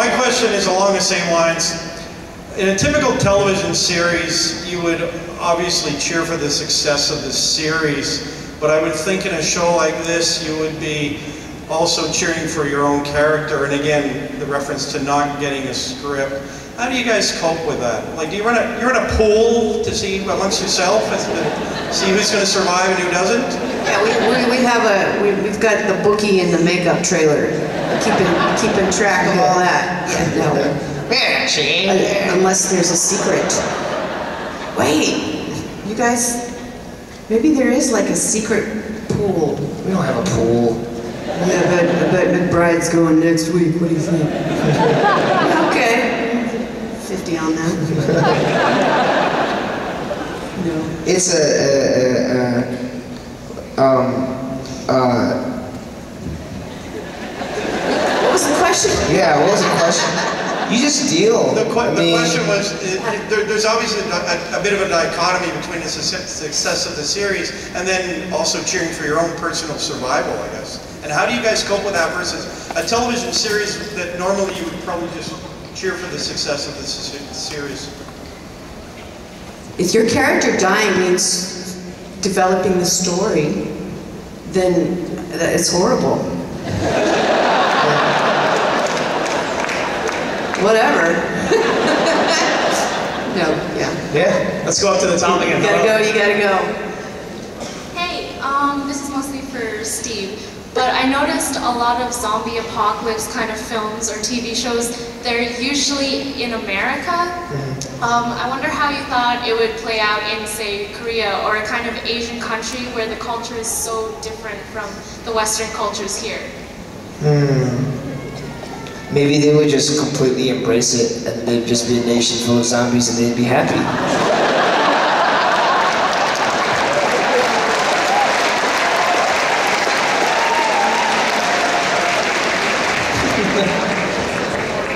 my question is along the same lines. In a typical television series, you would obviously cheer for the success of the series, but I would think in a show like this, you would be also cheering for your own character, and again, the reference to not getting a script. How do you guys cope with that? Like, do you run a pool to see amongst yourself, see who's going to survive and who doesn't? Yeah, we've got the bookie and the makeup trailer, keeping track of all that. Yeah, no. Unless there's a secret. Wait, you guys, maybe there is like a secret pool. We don't have a pool. Yeah, I bet McBride's going next week. What do you think? Okay. 50 on that. No. It's What was the question? Yeah, what was the question? You just deal. The question was, there's obviously a bit of a dichotomy between the success of the series and then also cheering for your own personal survival, I guess. And how do you guys cope with that versus a television series that normally you would probably just cheer for the success of the series? If your character dying means developing the story, then it's horrible. Whatever. No, yeah. Yeah, let's go up to the top again. You gotta go. Hey, this is mostly for Steve. But I noticed a lot of zombie apocalypse kind of films or TV shows, they're usually in America. I wonder how you thought it would play out in, say, Korea or a kind of Asian country where the culture is so different from the Western cultures here. Maybe they would just completely embrace it and they'd just be a nation full of zombies and they'd be happy.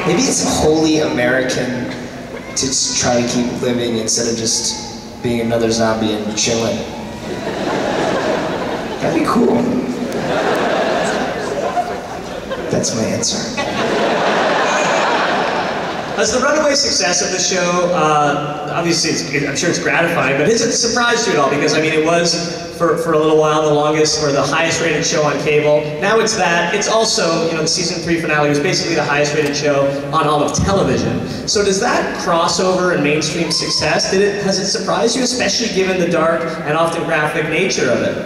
Maybe it's wholly American to try to keep living instead of just being another zombie and chilling. That'd be cool. That's my answer. As the runaway success of the show, obviously I'm sure it's gratifying, but has it surprised you at all? Because I mean, it was for a little while the longest or the highest rated show on cable. Now it's that. It's also, you know, the season 3 finale was basically the highest rated show on all of television. So does that crossover and mainstream success, has it surprised you, especially given the dark and often graphic nature of it?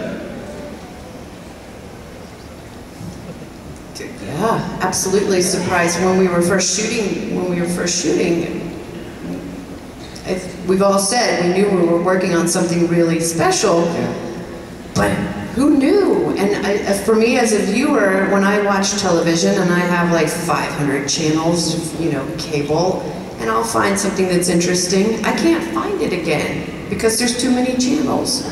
Yeah, absolutely surprised. When we were first shooting, we've all said we knew we were working on something really special, but who knew? And for me as a viewer, when I watch television and I have like 500 channels of, you know, cable, and I'll find something that's interesting, I can't find it again because there's too many channels,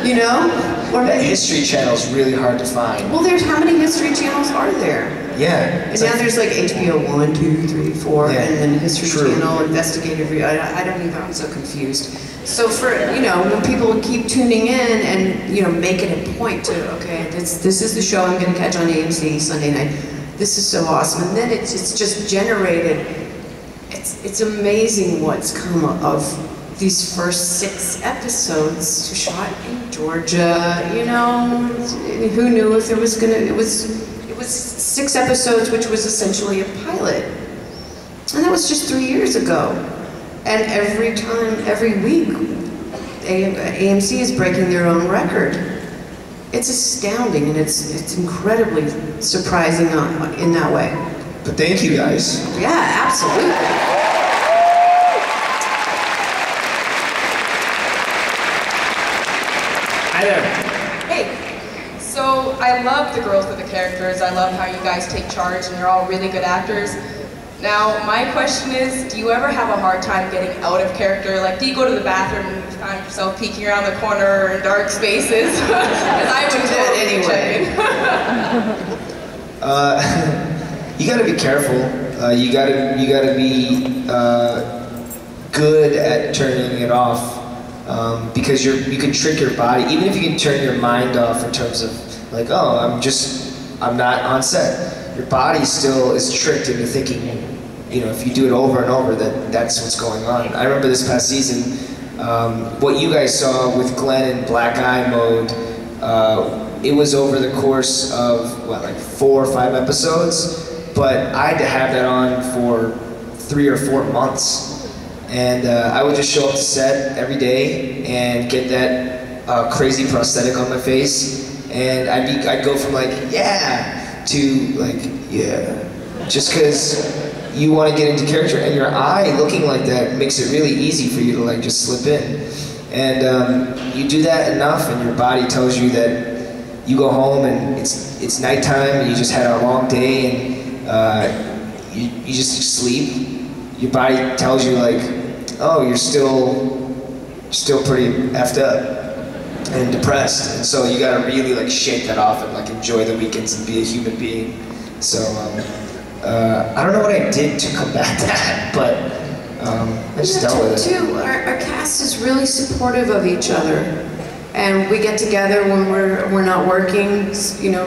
you know? Or that History Channel is really hard to find. Well, there's how many History Channels are there? Yeah. And now there's like HBO 1, 2, 3, 4, yeah. and then History Channel, Investigative. I don't even, I'm so confused. So for, you know, when people keep tuning in and, you know, make it a point to, okay, this is the show I'm going to catch on AMC Sunday night. This is so awesome. And then it's just generated, it's amazing what's come of these first 6 episodes shot in Georgia, you know, who knew if there was gonna, it was 6 episodes, which was essentially a pilot. And that was just 3 years ago. And every week, AMC is breaking their own record. It's astounding, and it's incredibly surprising in that way. But thank you guys. Yeah, absolutely. Hi there. Hey, so I love the growth of the characters. I love how you guys take charge and you're all really good actors. Now, my question is, do you ever have a hard time getting out of character? Like, do you go to the bathroom and you find yourself peeking around the corner in dark spaces? Because I would do that anyway. You gotta be careful. You gotta be good at turning it off. Because you can trick your body, even if you can turn your mind off in terms of like, oh, I'm not on set. Your body still is tricked into thinking you know, if you do it over and over, that's what's going on. I remember this past season, what you guys saw with Glenn in Black Eye mode, it was over the course of, what, like 4 or 5 episodes? But I had to have that on for 3 or 4 months. And I would just show up to set every day and get that crazy prosthetic on my face. And I'd go from like, yeah, to like, yeah. Just because you want to get into character, and your eye looking like that makes it really easy for you to like just slip in. And you do that enough and your body tells you that you go home and it's nighttime and you just had a long day and you just sleep. Your body tells you like, oh, you're still pretty effed up and depressed, and so you gotta really like shake that off and like enjoy the weekends and be a human being. So I don't know what I did to combat that, but I just dealt with it. Too, our cast is really supportive of each other, and we get together when we're not working. You know,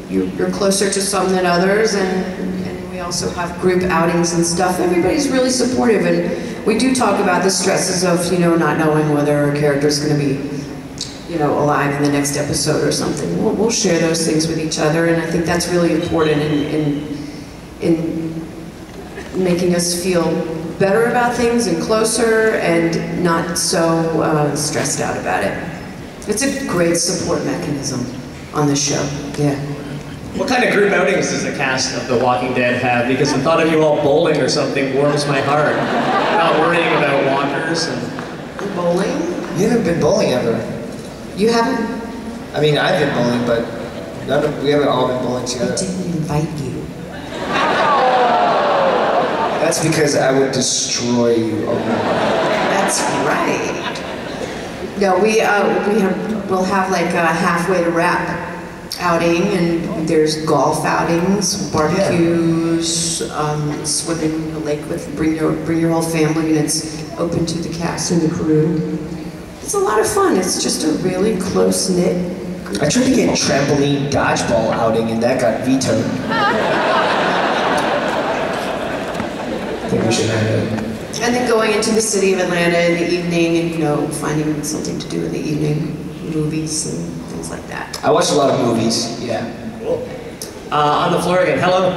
you're closer to some than others, and we also have group outings and stuff. Everybody's really supportive, and we do talk about the stresses of, you know, not knowing whether our character's going to be, you know, alive in the next episode or something. We'll share those things with each other, and I think that's really important in making us feel better about things and closer and not so stressed out about it. It's a great support mechanism on the show, yeah. What kind of group outings does the cast of The Walking Dead have? Because the thought of you all bowling or something warms my heart. Not worrying about walkers and... Bowling? You haven't been bowling ever. You haven't? I mean, I've been bowling, but we haven't all been bowling together. I didn't invite you. That's because I would destroy you. That's right. No, we'll have like a halfway to wrap outing, and there's golf outings, barbecues, swimming in the lake with bring your whole family, and it's open to the cast and the crew. It's a lot of fun. It's just a really close-knit group. I tried to get trampoline dodgeball outing, and that got vetoed. I think we should have it. And then going into the city of Atlanta in the evening, and, you know, finding something to do in the evening, movies and things like that. I watch a lot of movies, yeah. Cool. On the floor again, hello.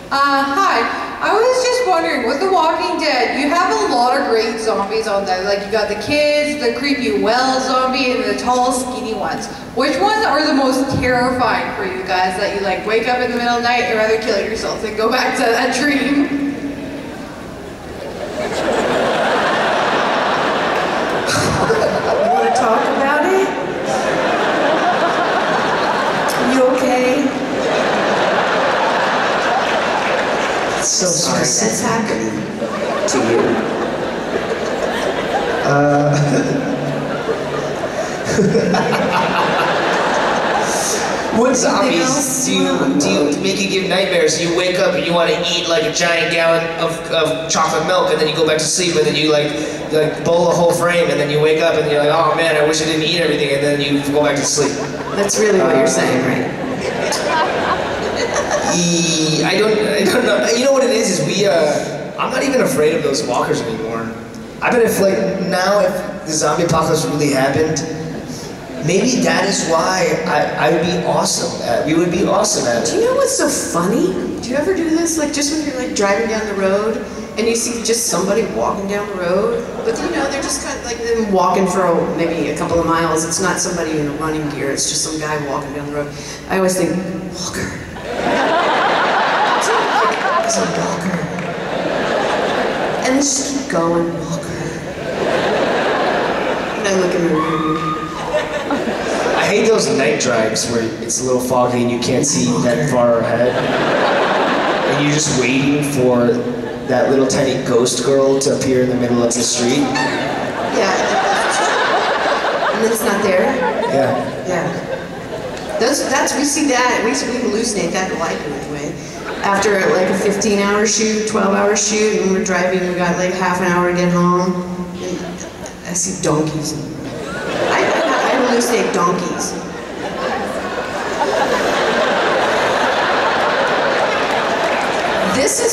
Hi. I was just wondering, with The Walking Dead, you have a lot of great zombies on there. Like, you got the kids, the creepy well zombie, and the tall, skinny ones. Which ones are the most terrifying for you guys, that you like wake up in the middle of the night and rather kill yourself than go back to that dream? You want to talk about it? You okay? So sorry that's happening to you. What zombies do you make you give nightmares? You wake up and you want to eat like a giant gallon of chocolate milk, and then you go back to sleep, and then you like bowl a whole frame, and then you wake up and you're like, oh man, I wish I didn't eat everything, and then you go back to sleep. That's really what you're saying, right? I don't know. You know what it is I'm not even afraid of those walkers anymore. I bet if like now if the zombie apocalypse really happened, maybe that is why I would be awesome at it. We would be awesome at it. Do you know what's so funny? Do you ever do this? Like just when you're like driving down the road and you see just somebody walking down the road, but you know, they're just kind of like them walking for maybe a couple of miles. It's not somebody in a running gear, it's just some guy walking down the road. I always think, walker. It's a walker. And they just keep going, walker. And I look in the room. I hate those night drives where it's a little foggy and you can't see that far ahead. And you're just waiting for that little tiny ghost girl to appear in the middle of the street. Yeah. And it's not there? Yeah. Yeah. We see that, we hallucinate that delightfully anyway. After like a 15-hour shoot, 12-hour shoot, and we're driving, we got like half an hour to get home. And I see donkeys in the road. I hallucinate donkeys. This is